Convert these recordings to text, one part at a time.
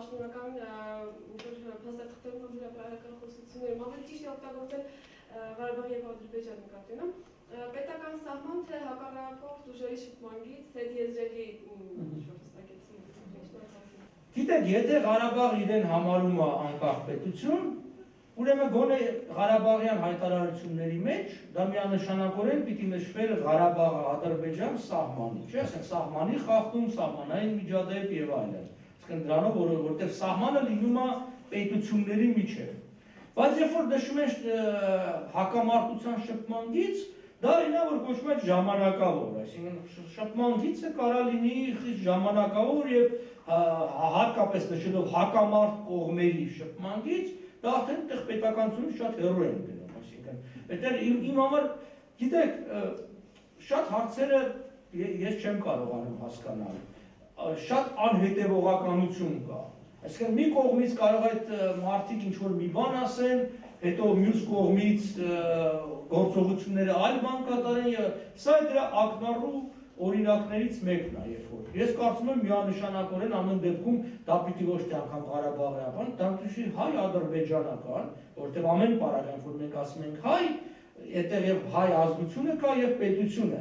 պաշտոնական փաստաթղթերում կամ հրապարակական խոսություններում ավելի ճիշտ է օգտագործել Ղարաբաղի եւ Ադրբեջանի նկատմամբ, պետական սահման թե հակառակող ուժերի շփման գիծ, թե եզրերի Գիտեք, եթե Ղարաբաղ իրեն համարում է անկախ պետություն, ուրեմն գոնե Ղարաբաղյան հայտարարությունների մեջ դա միանշանակորեն պիտի նշվեր Ղարաբաղը Ադրբեջան սահմանի, չէ՞, ասենք սահմանի խախտում, սահմանային միջադեպ եւ այլն։ Իսկն դրանով, որովհետեւ սահմանը լինում է պետությունների միջև։ Բայց երբ որ նշում են հակամարտության շփման գիծ, դա ինա որ կոչվում է ժամանակավոր, այսինքն շփման գիծը կարա լինի խիստ ժամանակավոր եւ հատկապես նշելով հակամարտ կողմերի շփման գիծ, դա արդեն տեղ պետականությունից շատ հեռու են գնում, այսինքն, այդտեղ իմ համար, գիտեք, շատ հարցերը ես չեմ կարողանում հասկանալ, շատ անհետևողականություն կա, այսինքն մի կողմից կարող այդ մարդիկ ինչ-որ մի բան ասեն, հետո մյուս կողմից գործողությունները այլ բան կատարեն, սա է դրա ակնառու օրինակներից մեկն է, երբ որ։ Ես կարծում եմ միանշանակորեն ամեն դեպքում դա պիտի ոչ թե անգամ Ղարաբաղյան, դա պիտի հայ-ադրբեջանական, որտեղ ամեն պարագայում, որ մենք ասում ենք հայ, այդտեղ եւ հայ ազգությունը կա եւ պետությունը,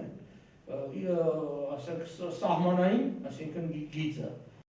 ասենք սահմանային, այսինքն գիծը։